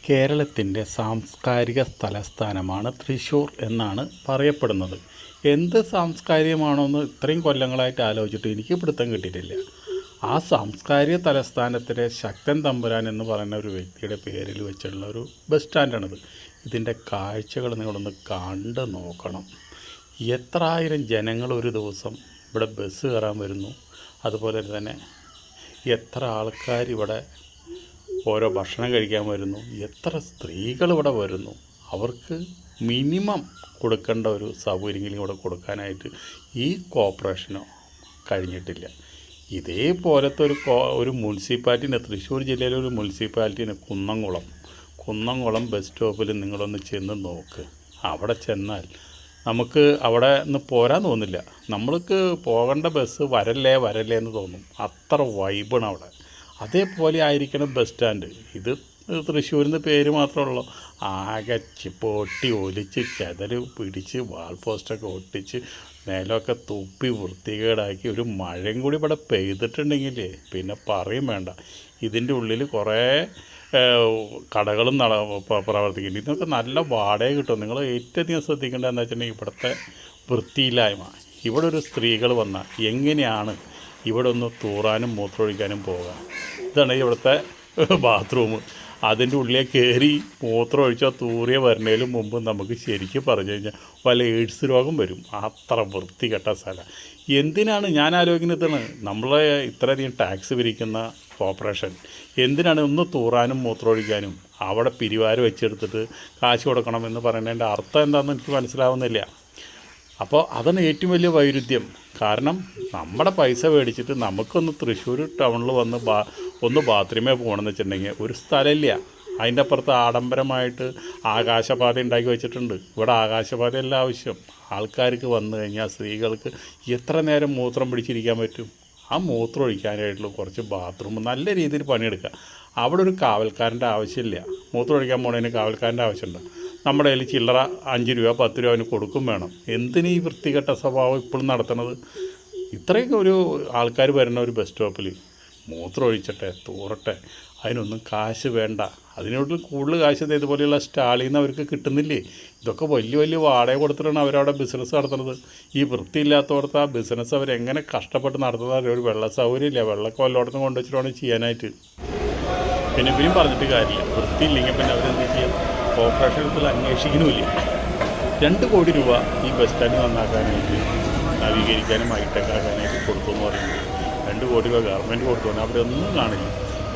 കേരളത്തിൻ്റെ സാംസ്കാരിക തലസ്ഥാനമാണ് തൃശ്ശൂർ എന്നാണ് പറയപ്പെടുന്നത്. എന്ത് സാംസ്കാരികമാണോയെന്ന് ഇത്രയും കൊല്ലങ്ങളായിട്ട് ആലോചിച്ചിട്ട് എനിക്ക് പിടുത്തം കിട്ടിയിട്ടില്ല. ആ സാംസ്കാരിക തലസ്ഥാനത്തിലെ ശക്തൻ തമ്പുരാൻ എന്ന് പറയുന്ന ഒരു വ്യക്തിയുടെ പേരിൽ വെച്ചുള്ള ഒരു ബസ് സ്റ്റാൻഡാണിത്. ഇതിൻ്റെ കാഴ്ചകൾ നിങ്ങളൊന്ന് കണ്ട് നോക്കണം. എത്ര ആയിരം ജനങ്ങൾ ഒരു ദിവസം ഇവിടെ ബസ് കയറാൻ വരുന്നു. അതുപോലെ തന്നെ എത്ര ആൾക്കാർ ഇവിടെ ഓരോ ഭക്ഷണം കഴിക്കാൻ വരുന്നു. എത്ര സ്ത്രീകൾ ഇവിടെ വരുന്നു. അവർക്ക് മിനിമം കൊടുക്കേണ്ട ഒരു സൗകര്യങ്ങളും ഇവിടെ കൊടുക്കാനായിട്ട് ഈ കോർപ്പറേഷനോ കഴിഞ്ഞിട്ടില്ല. ഇതേപോലത്തെ ഒരു മുനിസിപ്പാലിറ്റിന്, തൃശ്ശൂർ ജില്ലയിലെ ഒരു മുനിസിപ്പാലിറ്റിന് കുന്നംകുളം ബസ് സ്റ്റോപ്പിൽ നിങ്ങളൊന്ന് ചെന്ന് നോക്ക്. അവിടെ ചെന്നാൽ നമുക്ക് അവിടെ നിന്ന് പോരാൻ തോന്നില്ല. നമ്മൾക്ക് പോകേണ്ട ബസ് വരല്ലേ എന്ന് തോന്നും. അത്ര വൈബാണ് അവിടെ. അതേപോലെ ആയിരിക്കണം ബസ് സ്റ്റാൻഡ്. ഇത് തൃശ്ശൂരിന്ന് പേര് മാത്രമേ ഉള്ളൂ. ആകെ പൊട്ടി ഒലിച്ച് ചെതല് പിടിച്ച് വാൾ പോസ്റ്റൊക്കെ ഒട്ടിച്ച് നിലമൊക്കെ തുപ്പി വൃത്തികേടാക്കി ഒരു മഴയും കൂടി ഇവിടെ പെയ്തിട്ടുണ്ടെങ്കിൽ പിന്നെ പറയും വേണ്ട. ഇതിൻ്റെ ഉള്ളിൽ കുറേ കടകളും പ്രവർത്തിക്കുന്നുണ്ട്. ഇതൊക്കെ നല്ല വാടക കിട്ടും. നിങ്ങൾ ഏറ്റവും അധികം ശ്രദ്ധിക്കേണ്ടത് എന്താ വെച്ചിട്ടുണ്ടെങ്കിൽ ഇവിടുത്തെ വൃത്തിയില്ലായ്മ. ഇവിടെ ഒരു സ്ത്രീകൾ വന്നാൽ എങ്ങനെയാണ് ഇവിടെ ഒന്ന് തൂറാനും മൂത്രമൊഴിക്കാനും പോകാം. ഇതാണ് ഇവിടുത്തെ ബാത്റൂം. അതിൻ്റെ ഉള്ളിൽ കയറി മൂത്രമൊഴിച്ചാൽ തൂറിയ വരുന്നതിലും മുമ്പ് നമുക്ക് ശരിക്കും പറഞ്ഞു കഴിഞ്ഞാൽ വല്ല എയ്ഡ്സ് രോഗം വരും. അത്ര വൃത്തികെട്ട സ്ഥലം. എന്തിനാണ് ഞാൻ ആലോചിക്കുന്നത്, നമ്മളെ ഇത്രയധികം ടാക്സ് പിരിക്കുന്ന കോർപ്പറേഷൻ എന്തിനാണ് ഒന്ന് തൂറാനും മൂത്രമൊഴിക്കാനും അവിടെ പിരിവാര് വെച്ചെടുത്തിട്ട് കാശ് കൊടുക്കണമെന്ന് പറയുന്നതിൻ്റെ അർത്ഥം എന്താണെന്ന് എനിക്ക് മനസ്സിലാവുന്നില്ല. അപ്പോൾ അതാണ് ഏറ്റവും വലിയ വൈരുദ്ധ്യം. കാരണം നമ്മുടെ പൈസ മേടിച്ചിട്ട് നമുക്കൊന്ന് തൃശ്ശൂർ ടൗണിൽ വന്ന് ഒന്ന് ബാത്റൂമേ പോകണമെന്ന് വെച്ചിട്ടുണ്ടെങ്കിൽ ഒരു സ്ഥലമില്ല. അതിൻ്റെ അപ്പുറത്ത് ആഡംബരമായിട്ട് ആകാശപാത ഉണ്ടാക്കി വെച്ചിട്ടുണ്ട്. ഇവിടെ ആകാശപാതയല്ല ആവശ്യം. ആൾക്കാർക്ക് വന്നു കഴിഞ്ഞാൽ സ്ത്രീകൾക്ക് എത്ര നേരം മൂത്രം പിടിച്ചിരിക്കാൻ പറ്റും? ആ മൂത്രം ഒഴിക്കാനായിട്ടുള്ള കുറച്ച് ബാത്റൂം നല്ല രീതിയിൽ പണിയെടുക്കുക. അവിടെ ഒരു കാവൽക്കാരൻ്റെ ആവശ്യമില്ല. മൂത്രം ഒഴിക്കാൻ പോണതിന് കാവൽക്കാരൻ്റെ ആവശ്യമുണ്ട്. നമ്മുടെ കയ്യിൽ ചില്ലറ 5 രൂപ 10 രൂപ അവന് കൊടുക്കും വേണം. എന്തിന് ഈ വൃത്തികെട്ട സ്വഭാവം ഇപ്പോഴും നടത്തുന്നത്? ഇത്രയൊക്കെ ഒരു ആൾക്കാർ വരുന്ന ഒരു ബസ് സ്റ്റോപ്പിൽ മൂത്രം ഒഴിച്ചട്ടെ തൂറട്ടെ, അതിനൊന്നും കാശ് വേണ്ട. അതിനോട് കൂടുതൽ കാശ് ഇതുപോലെയുള്ള സ്റ്റാളിൽ നിന്ന് അവർക്ക് കിട്ടുന്നില്ലേ? ഇതൊക്കെ വലിയ വാടക കൊടുത്തിട്ടാണ് അവരവിടെ ബിസിനസ് നടത്തുന്നത്. ഈ വൃത്തിയില്ലാത്തവർക്ക് ആ ബിസിനസ് അവരെങ്ങനെ കഷ്ടപ്പെട്ട് നടത്തുന്നത്? ഒരു വെള്ള സൗകര്യമില്ല. വെള്ളമൊക്കെ വല്ലോടത്തും കൊണ്ടുവച്ചിട്ട് വേണം ചെയ്യാനായിട്ട്. പിന്നെ ഇവരും പറഞ്ഞിട്ട് കാര്യമില്ല. വൃത്തിയില്ലെങ്കിൽ പിന്നെ അവരെന്ത് ചെയ്യും? കോർപ്പറേഷനത്തിൽ അന്വേഷിക്കുന്നുമില്ല. 2 കോടി രൂപ ഈ ബസ് സ്റ്റാൻഡ് നന്നാക്കാനായിട്ട്, നവീകരിക്കാനും ഹൈടെക് ആക്കാനായിട്ട് കൊടുത്തു എന്ന് പറയുന്നത് 2 കോടി രൂപ ഗവൺമെൻറ് കൊടുത്തു. അവിടെ ഒന്നും കാണില്ല.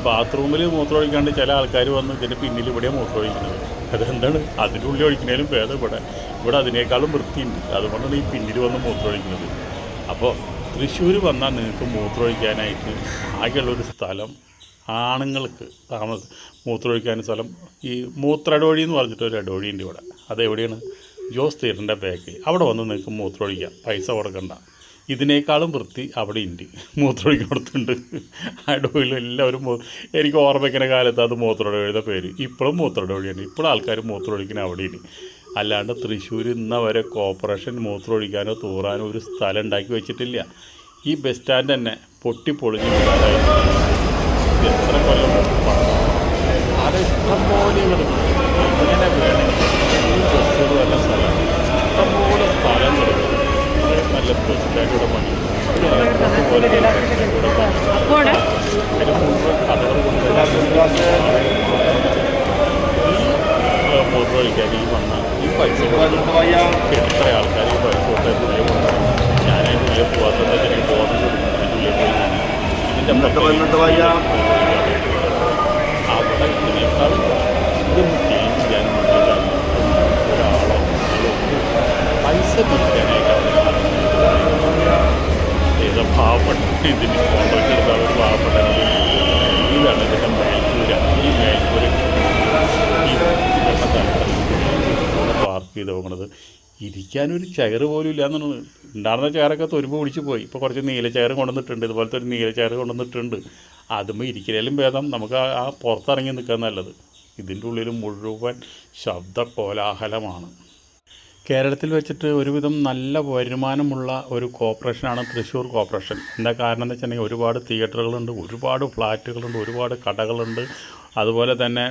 ബാത്റൂമിൽ മൂത്രമൊഴിക്കാണ്ട് ചില ആൾക്കാർ വന്ന് ഇതിൻ്റെ പിന്നിൽ ഇവിടെ മൂത്രമൊഴിക്കുന്നത്. അതെന്താണ്? അതിൻ്റെ ഉള്ളിൽ ഒഴിക്കുന്നതിലും ഭേദം ഇവിടെ അതിനേക്കാളും വൃത്തിയുണ്ട്. അതുകൊണ്ടാണ് ഈ പിന്നിൽ വന്ന് മൂത്രമൊഴിക്കുന്നത്. അപ്പോൾ തൃശ്ശൂർ വന്നാൽ നിങ്ങൾക്ക് മൂത്രമൊഴിക്കാനായിട്ട് ആകെയുള്ളൊരു സ്ഥലം, ആണുങ്ങൾക്ക് മൂത്രമൊഴിക്കാൻ സ്ഥലം, ഈ മൂത്രടോഴി എന്ന് പറഞ്ഞിട്ട് ഒരു ഇടവഴിയുണ്ട് ഇവിടെ. അതെവിടെയാണ്? ജോസ് തിയേറ്ററിൻ്റെ ബാക്കിൽ. അവിടെ വന്ന് നിങ്ങൾക്ക് മൂത്രമൊഴിക്കാം, പൈസ കൊടുക്കണ്ട. ഇതിനേക്കാളും വൃത്തി അവിടെ ഉണ്ട്. മൂത്രമൊഴിക്കുന്നിടത്തുണ്ട്. ആ ഇടവഴിയിൽ എല്ലാവരും എനിക്ക് ഓർമ്മിക്കുന്ന കാലത്ത് അത് മൂത്രടോഴിയുടെ പേര്. ഇപ്പോഴും മൂത്രടോഴിയാണ്. ഇപ്പോഴും ആൾക്കാർ മൂത്രമൊഴിക്കുന്ന അവിടെയാണ്. അല്ലാണ്ട് തൃശ്ശൂർ ഇന്ന വരെ കോർപ്പറേഷൻ മൂത്രമൊഴിക്കാനോ തൂറാനോ ഒരു സ്ഥലം ഉണ്ടാക്കി വെച്ചിട്ടില്ല. ഈ ബസ് സ്റ്റാൻഡ് തന്നെ പൊട്ടിപ്പൊളിഞ്ഞ് വിടാനായിട്ട് എത്ര കൊല്ലം അത് ഇഷ്ടംപോലെ ഇങ്ങനെ വേണമെങ്കിൽ ബസ്സുകൾ നല്ല സ്ഥലം, ഇഷ്ടംപോലെ സ്ഥലം കൊടുക്കും. നല്ല ബസ് സ്റ്റാൻഡിലൂടെ പണി പോലെ അതിന് മുഴുവൻ കഥകൾ കൊണ്ട് ഈ മൂത്രമൊഴിക്കാൻ ഈ വന്ന ഈ പൈസ എത്ര ആൾക്കാർ ഈ പൈസ കൊടുത്താൽ ഞാനതിൻ്റെ ഉള്ളിൽ പോകാത്തത് എനിക്ക് ബോധം കൊടുക്കുന്നത്. അതിൻ്റെ ഉള്ളിൽ പോയി ഇതിൻ്റെ അവിടെ ഇതിനേക്കാളും ഇതൊന്നും ചേഞ്ച് ചെയ്യാൻ വേണ്ടിയിട്ടാണ് ഒരാളോ പൈസ പിരിക്കാനായിട്ടാണ് ഏതോ പാവപ്പെട്ട ഇതിന് കോൺട്രാക്ട് എടുത്ത ഒരു പാവപ്പെട്ട ഇതാണ് ഇതിൻ്റെ മേൽക്കൂര. ഈ മേൽക്കൂര പാർക്ക് ചെയ്ത് പോകുന്നത്. ഇരിക്കാനൊരു ചെയർ പോലും ഇല്ല എന്നുള്ളത്. ഉണ്ടായിരുന്ന ചെയറൊക്കെ തുരുമ്പ് പിടിച്ച് പോയി. ഇപ്പോൾ കുറച്ച് നീല ചെയർ കൊണ്ടുവന്നിട്ടുണ്ട്. ഇതുപോലത്തെ ഒരു നീല ചെയർ കൊണ്ടുവന്നിട്ടുണ്ട്. അതുമ്പോൾ ഇരിക്കലും ഭേദം നമുക്ക് ആ പുറത്തിറങ്ങി നിൽക്കാൻ നല്ലത്. ഇതിൻ്റെ ഉള്ളിൽ മുഴുവൻ ശബ്ദ കോലാഹലമാണ്. കേരളത്തിൽ വെച്ചിട്ട് ഒരുവിധം നല്ല വരുമാനമുള്ള ഒരു കോർപ്പറേഷനാണ് തൃശ്ശൂർ കോർപ്പറേഷൻ. എന്താ കാരണം എന്ന് വെച്ചിട്ടുണ്ടെങ്കിൽ ഒരുപാട് തിയേറ്ററുകളുണ്ട്, ഒരുപാട് ഫ്ലാറ്റുകളുണ്ട്, ഒരുപാട് കടകളുണ്ട്. അതുപോലെ തന്നെ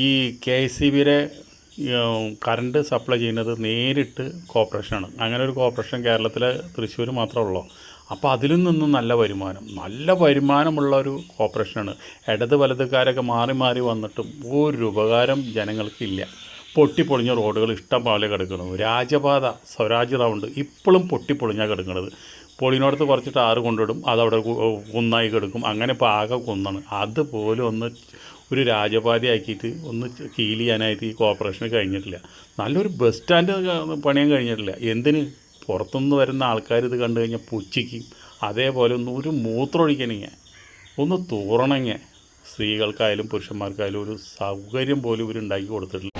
ഈ KSEBിയുടെ കറണ്ട് സപ്ലൈ ചെയ്യുന്നത് നേരിട്ട് കോർപ്പറേഷനാണ്. അങ്ങനെ ഒരു കോർപ്പറേഷൻ കേരളത്തിലെ തൃശ്ശൂർ മാത്രമേ ഉള്ളൂ. അപ്പോൾ അതിൽ നിന്നും നല്ല വരുമാനമുള്ള ഒരു കോർപ്പറേഷനാണ്. ഇടത് വലതുകാരൊക്കെ മാറി മാറി വന്നിട്ടും ഒരു ഉപകാരം ജനങ്ങൾക്കില്ല. പൊട്ടിപ്പൊളിഞ്ഞ റോഡുകൾ ഇഷ്ടം പോലെ കിടക്കുന്നത്. രാജപാത സ്വരാജ് റൗണ്ട് ഇപ്പോഴും പൊട്ടിപ്പൊളിഞ്ഞാൽ കിടക്കുന്നത്. പൊളിനോടത്ത് കുറച്ചിട്ട് ആറ് കൊണ്ടിടും, അതവിടെ കുന്നായി കിടക്കും. അങ്ങനെ ഇപ്പോൾ ആകെ കുന്നാണ്. അതുപോലെ ഒരു രാജപാതയാക്കിയിട്ട് ഒന്ന് ഹീൽ ചെയ്യാനായിട്ട് ഈ കോർപ്പറേഷന് കഴിഞ്ഞിട്ടില്ല. നല്ലൊരു ബസ് സ്റ്റാൻഡ് പണിയാൻ കഴിഞ്ഞിട്ടില്ല. എന്തിന്? പുറത്തുനിന്ന് വരുന്ന ആൾക്കാർ ഇത് കണ്ടു കഴിഞ്ഞാൽ പുച്ഛിക്കും. അതേപോലെ ഒരു മൂത്രമൊഴിക്കണമെങ്കിൽ ഒന്ന് തൂറണമെങ്കിൽ സ്ത്രീകൾക്കായാലും പുരുഷന്മാർക്കായാലും ഒരു സൗകര്യം പോലും ഇവരുണ്ടാക്കി കൊടുത്തിട്ടില്ല.